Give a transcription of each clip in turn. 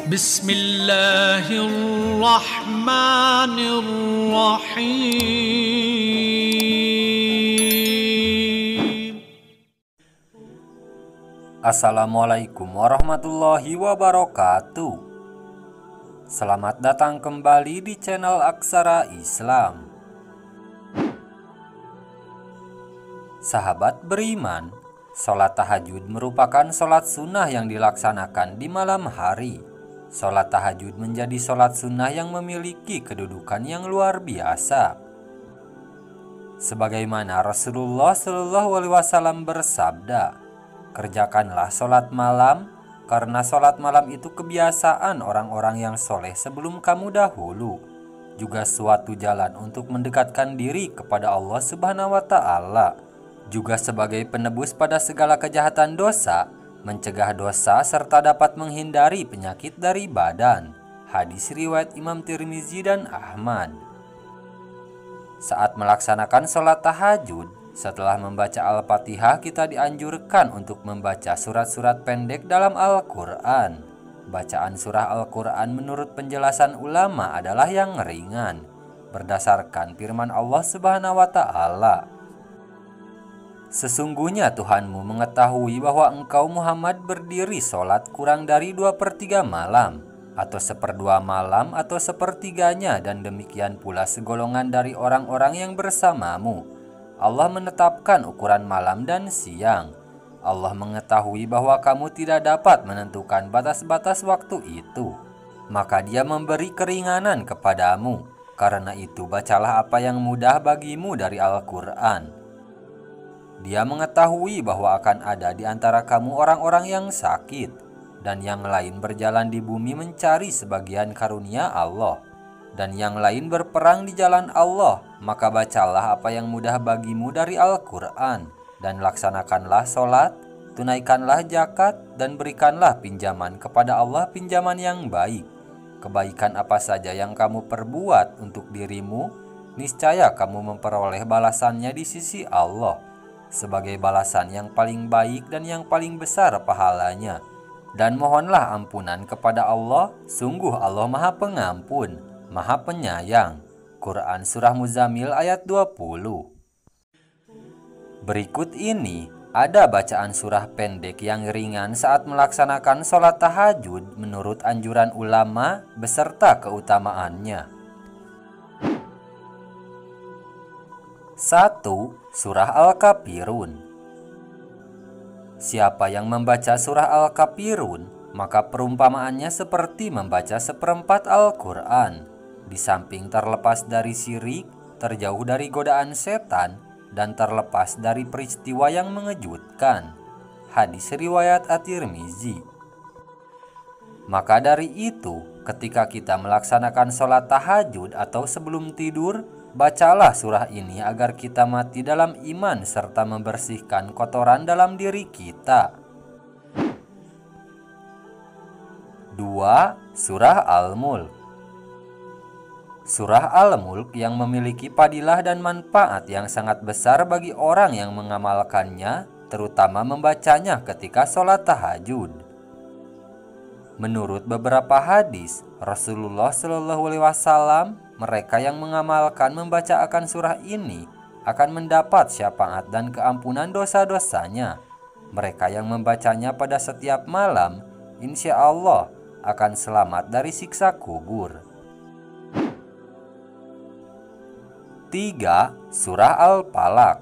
Bismillahirrahmanirrahim. Assalamualaikum warahmatullahi wabarakatuh. Selamat datang kembali di channel Aksara Islam. Sahabat beriman, sholat tahajud merupakan sholat sunnah yang dilaksanakan di malam hari. Sholat tahajud menjadi sholat sunnah yang memiliki kedudukan yang luar biasa. Sebagaimana Rasulullah SAW bersabda, kerjakanlah sholat malam, karena sholat malam itu kebiasaan orang-orang yang soleh sebelum kamu dahulu, juga suatu jalan untuk mendekatkan diri kepada Allah Subhanahu wa Ta'ala, juga sebagai penebus pada segala kejahatan dosa, mencegah dosa, serta dapat menghindari penyakit dari badan. Hadis riwayat Imam Tirmizi dan Ahmad. Saat melaksanakan sholat tahajud, setelah membaca Al-Fatihah, kita dianjurkan untuk membaca surat-surat pendek dalam Al-Quran. Bacaan surah Al-Quran menurut penjelasan ulama adalah yang ringan, berdasarkan firman Allah Subhanahu wa Ta'ala. Sesungguhnya Tuhanmu mengetahui bahwa engkau Muhammad berdiri sholat kurang dari 2/3 malam, atau 1/2 malam, atau 1/3-nya, dan demikian pula segolongan dari orang-orang yang bersamamu. Allah menetapkan ukuran malam dan siang. Allah mengetahui bahwa kamu tidak dapat menentukan batas-batas waktu itu, maka Dia memberi keringanan kepadamu. Karena itu bacalah apa yang mudah bagimu dari Al-Quran. Dia mengetahui bahwa akan ada di antara kamu orang-orang yang sakit, dan yang lain berjalan di bumi mencari sebagian karunia Allah, dan yang lain berperang di jalan Allah. Maka bacalah apa yang mudah bagimu dari Al-Quran, dan laksanakanlah sholat, tunaikanlah zakat, dan berikanlah pinjaman kepada Allah pinjaman yang baik. Kebaikan apa saja yang kamu perbuat untuk dirimu, niscaya kamu memperoleh balasannya di sisi Allah, sebagai balasan yang paling baik dan yang paling besar pahalanya. Dan mohonlah ampunan kepada Allah, sungguh Allah Maha Pengampun, Maha Penyayang. Quran Surah Muzammil ayat 20. Berikut ini ada bacaan surah pendek yang ringan saat melaksanakan sholat tahajud menurut anjuran ulama beserta keutamaannya. 1. Surah Al-Kafirun. Siapa yang membaca surah Al-Kafirun, maka perumpamaannya seperti membaca 1/4 Al-Quran. Di samping terlepas dari syirik, terjauh dari godaan setan, dan terlepas dari peristiwa yang mengejutkan. Hadis riwayat At-Tirmizi. Maka dari itu, ketika kita melaksanakan sholat tahajud atau sebelum tidur, bacalah surah ini agar kita mati dalam iman serta membersihkan kotoran dalam diri kita. 2. Surah Al-Mulk. Surah Al-Mulk yang memiliki fadilah dan manfaat yang sangat besar bagi orang yang mengamalkannya, terutama membacanya ketika sholat tahajud. Menurut beberapa hadis, Rasulullah SAW, mereka yang mengamalkan membaca akan surah ini akan mendapat syafaat dan keampunan dosa-dosanya. Mereka yang membacanya pada setiap malam, insya Allah akan selamat dari siksa kubur. 3. Surah Al-Falaq.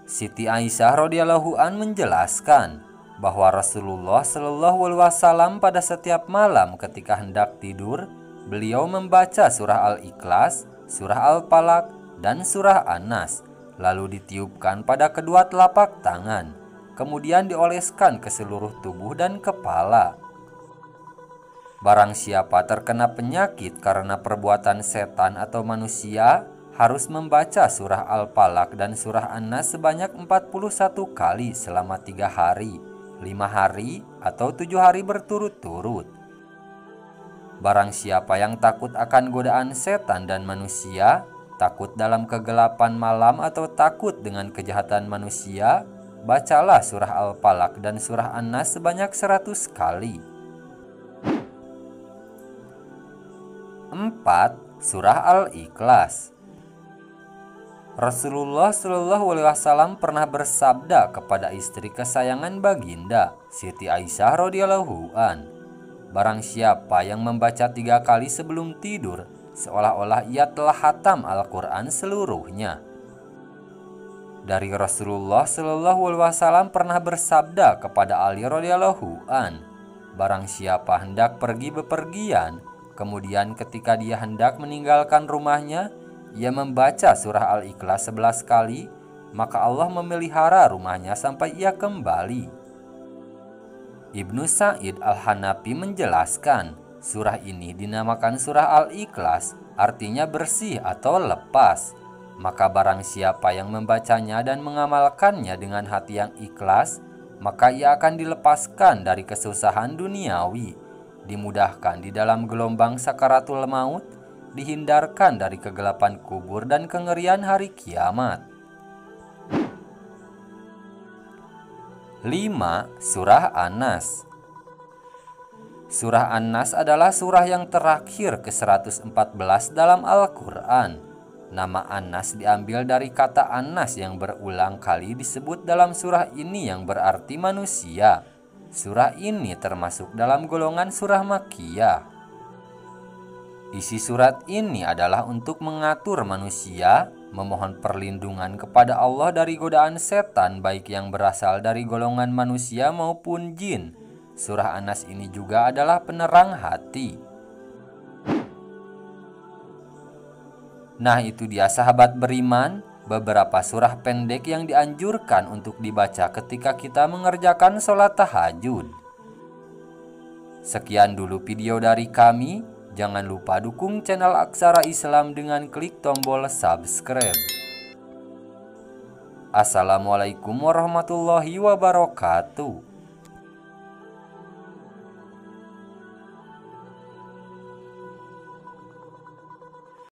Siti Aisyah radhiyallahu an menjelaskan bahwa Rasulullah SAW pada setiap malam ketika hendak tidur, beliau membaca surah Al-Ikhlas, surah Al-Falaq, dan surah An-Nas, lalu ditiupkan pada kedua telapak tangan, kemudian dioleskan ke seluruh tubuh dan kepala. Barang siapa terkena penyakit karena perbuatan setan atau manusia, harus membaca surah Al-Falaq dan surah An-Nas sebanyak 41 kali selama 3 hari, 5 hari, atau 7 hari berturut-turut. Barang siapa yang takut akan godaan setan dan manusia, takut dalam kegelapan malam, atau takut dengan kejahatan manusia, bacalah surah Al-Falaq dan surah An-Nas sebanyak 100 kali. 4. Surah Al-Ikhlas. Rasulullah Shallallahu Alaihi Wasallam pernah bersabda kepada istri kesayangan baginda Siti Aisyah radhiyallahu an, barang siapa yang membaca 3 kali sebelum tidur, seolah-olah ia telah khatam Al-Quran seluruhnya. Dari Rasulullah Shallallahu Alaihi Wasallam pernah bersabda kepada Ali radhiyallahu an, barang siapa hendak pergi bepergian, kemudian ketika dia hendak meninggalkan rumahnya, ia membaca surah Al-Ikhlas 11 kali, maka Allah memelihara rumahnya sampai ia kembali. Ibnu Sa'id Al-Hanafi menjelaskan, surah ini dinamakan surah Al-Ikhlas, artinya bersih atau lepas. Maka barang siapa yang membacanya dan mengamalkannya dengan hati yang ikhlas, maka ia akan dilepaskan dari kesusahan duniawi, dimudahkan di dalam gelombang sakaratul maut, dihindarkan dari kegelapan kubur dan kengerian hari kiamat. 5. Surah An-Nas. Surah An-Nas adalah surah yang terakhir ke-114 dalam Al-Quran. Nama An-Nas diambil dari kata An-Nas yang berulang kali disebut dalam surah ini yang berarti manusia. Surah ini termasuk dalam golongan surah Makkiyah. Isi surat ini adalah untuk mengatur manusia, memohon perlindungan kepada Allah dari godaan setan baik yang berasal dari golongan manusia maupun jin. Surah An-Nas ini juga adalah penerang hati. Nah, itu dia sahabat beriman, beberapa surah pendek yang dianjurkan untuk dibaca ketika kita mengerjakan sholat tahajud. Sekian dulu video dari kami. Jangan lupa dukung channel Aksara Islam dengan klik tombol subscribe. Assalamualaikum warahmatullahi wabarakatuh.